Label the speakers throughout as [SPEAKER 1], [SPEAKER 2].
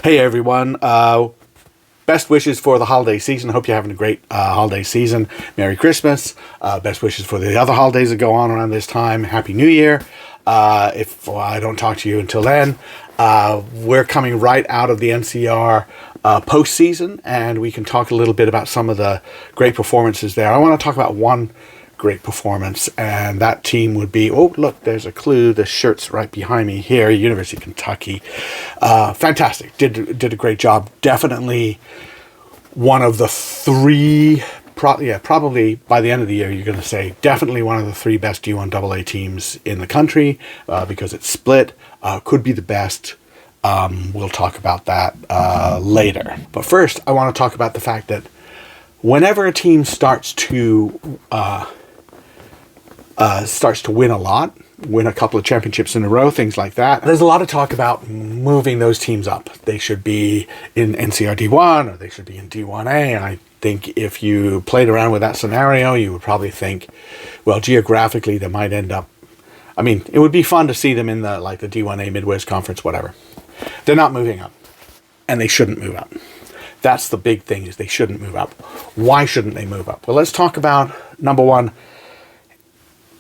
[SPEAKER 1] Hey everyone, best wishes for the holiday season. Hope you're having a great holiday season. Merry Christmas. Best wishes for the other holidays that go on around this time. Happy New Year. If I don't talk to you until then, we're coming right out of the NCR postseason, and we can talk a little bit about some of the great performances there. I want to talk about one great performance, and that team would be, oh look, there's a clue, the shirt's right behind me here, University of Kentucky. Fantastic, did a great job. Definitely one of the three, probably by the end of the year you're going to say definitely one of the three best D1AA teams in the country, because it's split. Could be the best. We'll talk about that later, but first I want to talk about the fact that whenever a team starts to win a lot, win a couple of championships in a row, things like that, there's a lot of talk about moving those teams up. They should be in NCR D1 or they should be in D1A. And I think if you played around with that scenario, you would probably think, well, geographically, they might end up, I mean, it would be fun to see them in the D1A Midwest Conference, whatever. They're not moving up, and they shouldn't move up. That's the big thing, is they shouldn't move up. Why shouldn't they move up? Well, let's talk about, number one,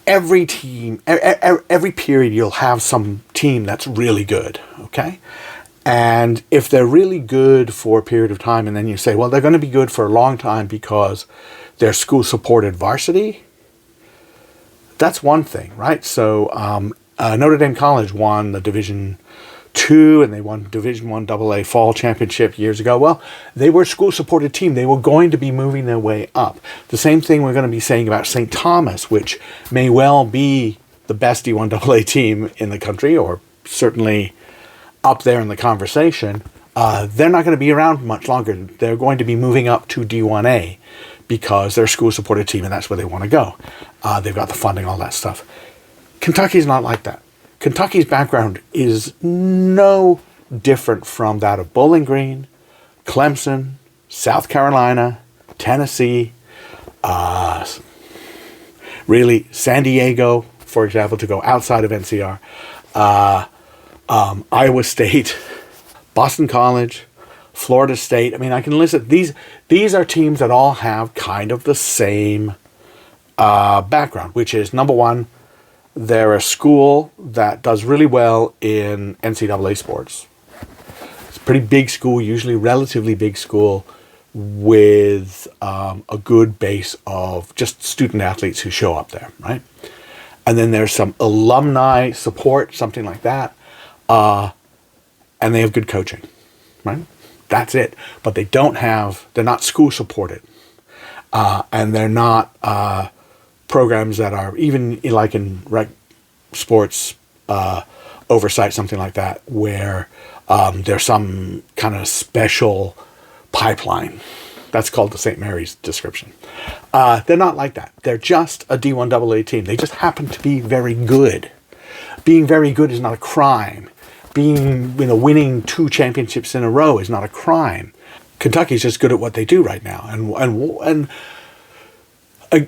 [SPEAKER 1] every team, every period you'll have some team that's really good, okay? And if they're really good for a period of time, and then you say, well, they're going to be good for a long time because they're school-supported varsity, that's one thing, right? So Notre Dame College won the Division II, and they won Division I AA Fall Championship years ago. Well, they were a school-supported team. They were going to be moving their way up. The same thing we're going to be saying about St. Thomas, which may well be the best D1AA team in the country, or certainly up there in the conversation. They're not going to be around much longer. They're going to be moving up to D1A because they're a school-supported team, and that's where they want to go. They've got the funding, all that stuff. Kentucky's not like that. Kentucky's background is no different from that of Bowling Green, Clemson, South Carolina, Tennessee, really San Diego, for example, to go outside of NCR, Iowa State, Boston College, Florida State. I mean, I can list it. These are teams that all have kind of the same background, which is, number one, they're a school that does really well in NCAA sports. It's a pretty big school, usually relatively big school, with a good base of just student athletes who show up there, right? And then there's some alumni support, something like that. And they have good coaching, right? That's it. But they're not school supported. And they're not programs that are even like in rec sports oversight, something like that, where there's some kind of special pipeline. That's called the St. Mary's description. They're not like that. They're just a D1AA team. They just happen to be very good. Being very good is not a crime. Winning 2 championships in a row is not a crime. Kentucky's just good at what they do right now, and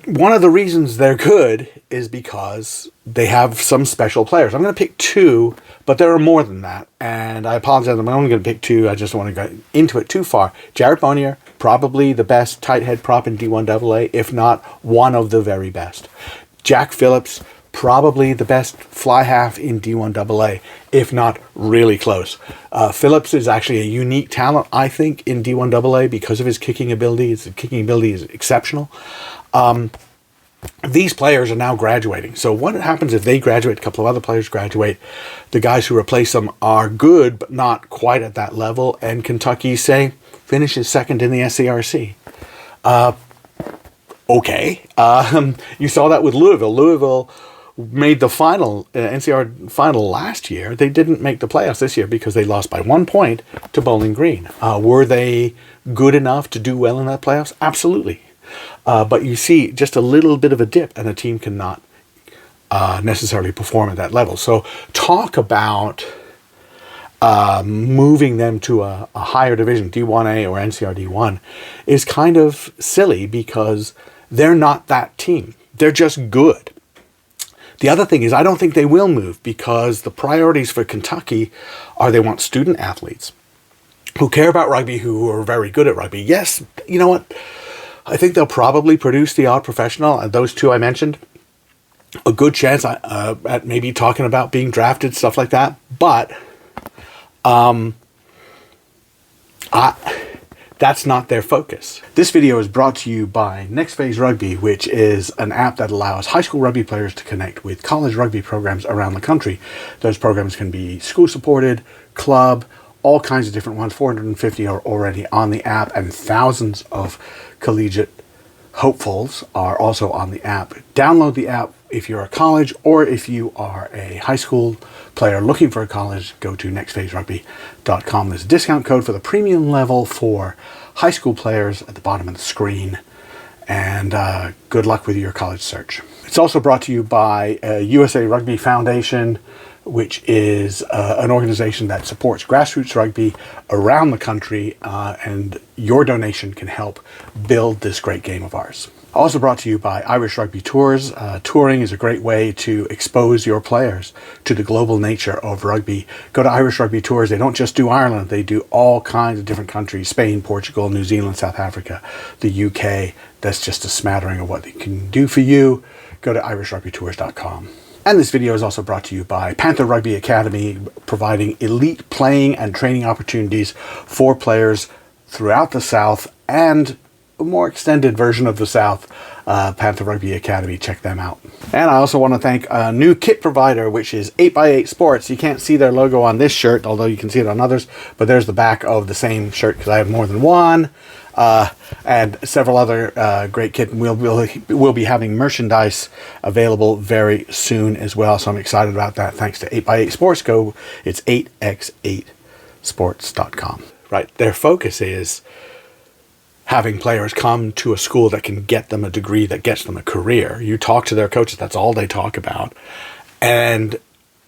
[SPEAKER 1] one of the reasons they're good is because they have some special players. I'm going to pick 2, but there are more than that. And I apologize, I'm only going to pick 2. I just don't want to go into it too far. Jarrett Bonnier, probably the best tight head prop in D1AA, if not one of the very best. Jack Phillips, probably the best fly half in D1AA, if not really close. Phillips is actually a unique talent, I think, in D1AA because of his kicking ability. His kicking ability is exceptional. These players are now graduating. So what happens if they graduate, a couple of other players graduate, the guys who replace them are good, but not quite at that level, and Kentucky, say, finishes second in the SCRC. Okay. You saw that with Louisville. Louisville made the final, NCR final last year. They didn't make the playoffs this year because they lost by 1 point to Bowling Green. Were they good enough to do well in that playoffs? Absolutely. But you see just a little bit of a dip, and a team cannot necessarily perform at that level. So talk about moving them to a higher division, D1A or NCR D1, is kind of silly because they're not that team. They're just good. The other thing is, I don't think they will move because the priorities for Kentucky are they want student athletes. who care about rugby, who are very good at rugby. Yes, you know what? I think they'll probably produce the odd professional, and those two I mentioned. A good chance at maybe talking about being drafted, stuff like that. But that's not their focus. This video is brought to you by Next Phase Rugby, which is an app that allows high school rugby players to connect with college rugby programs around the country. Those programs can be school supported, club, all kinds of different ones. 450 are already on the app, and thousands of collegiate hopefuls are also on the app. Download the app if you're a college, or if you are a high school player looking for a college, go to nextphaserugby.com. There's a discount code for the premium level for high school players at the bottom of the screen. And good luck with your college search. It's also brought to you by USA Rugby Foundation, which is an organization that supports grassroots rugby around the country, and your donation can help build this great game of ours. Also brought to you by Irish Rugby Tours. Touring is a great way to expose your players to the global nature of rugby. Go to Irish Rugby Tours. They don't just do Ireland. They do all kinds of different countries: Spain, Portugal, New Zealand, South Africa, the UK. That's just a smattering of what they can do for you. Go to irishrugbytours.com. And this video is also brought to you by Panther Rugby Academy, providing elite playing and training opportunities for players throughout the South and a more extended version of the South. Panther Rugby Academy, check them out. And I also want to thank a new kit provider, which is 8x8 Sports. You can't see their logo on this shirt, although you can see it on others, but there's the back of the same shirt because I have more than one. And several other great kit. We'll be having merchandise available very soon as well, so I'm excited about that. Thanks to 8x8 Sports. It's 8x8sports.com. Right, their focus is having players come to a school that can get them a degree, that gets them a career. You talk to their coaches, that's all they talk about. And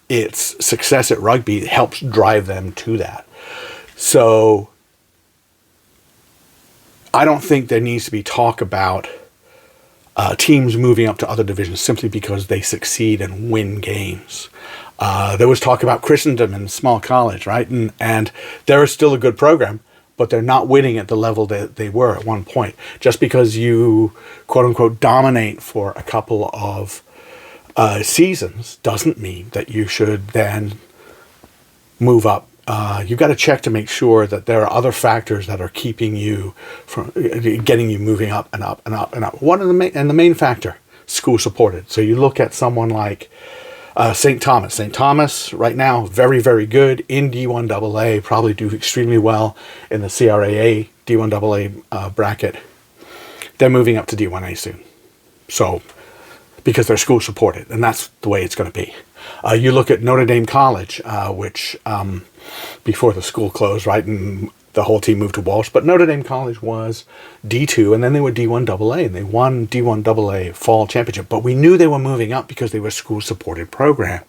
[SPEAKER 1] it's success at rugby that helps drive them to that. So I don't think there needs to be talk about teams moving up to other divisions simply because they succeed and win games. There was talk about Christendom and small college, right? And there is still a good program, but they're not winning at the level that they were at one point. Just because you, quote unquote, dominate for a couple of seasons doesn't mean that you should then move up. You've got to check to make sure that there are other factors that are keeping you from getting you moving up and up and up and up. One of the main factor, school supported. So you look at someone like St. Thomas. St. Thomas right now, very, very good in D1AA, probably do extremely well in the CRAA D1AA bracket. They're moving up to D1A soon. So, because they're school supported, and that's the way it's going to be. You look at Notre Dame College, which before the school closed, right, and the whole team moved to Walsh, but Notre Dame College was D2, and then they were D1AA, and they won D1AA fall championship. But we knew they were moving up because they were a school-supported program,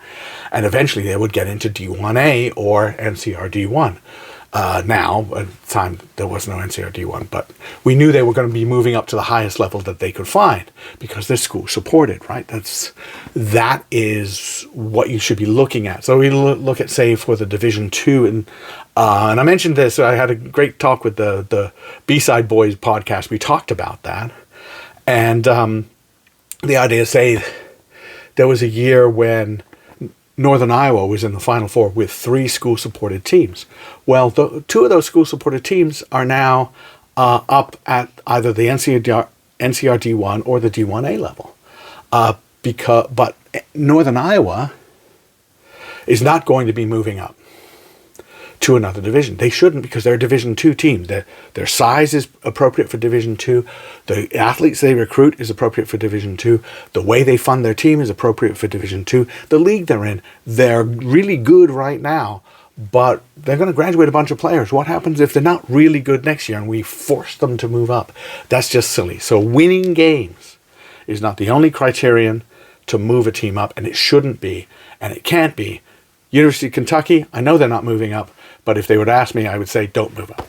[SPEAKER 1] and eventually they would get into D1A or NCR D1. Now, at the time, there was no NCR D1, but we knew they were going to be moving up to the highest level that they could find because they're school supported, right? That is what you should be looking at. So we look at, say, for the Division 2, and I mentioned this, I had a great talk with the B-Side Boys podcast. We talked about that. And the idea is, say, there was a year when Northern Iowa was in the Final Four with 3 school-supported teams. Well, 2 of those school-supported teams are now up at either the NCR D1 or the D1A level. But Northern Iowa is not going to be moving up to another division. They shouldn't, because they're a Division 2 team. Their size is appropriate for Division 2. The athletes they recruit is appropriate for Division 2. The way they fund their team is appropriate for Division 2. The league they're in, they're really good right now, but they're going to graduate a bunch of players. What happens if they're not really good next year and we force them to move up? That's just silly. So winning games is not the only criterion to move a team up, and it shouldn't be, and it can't be. University of Kentucky, I know they're not moving up, but if they would ask me, I would say don't move up.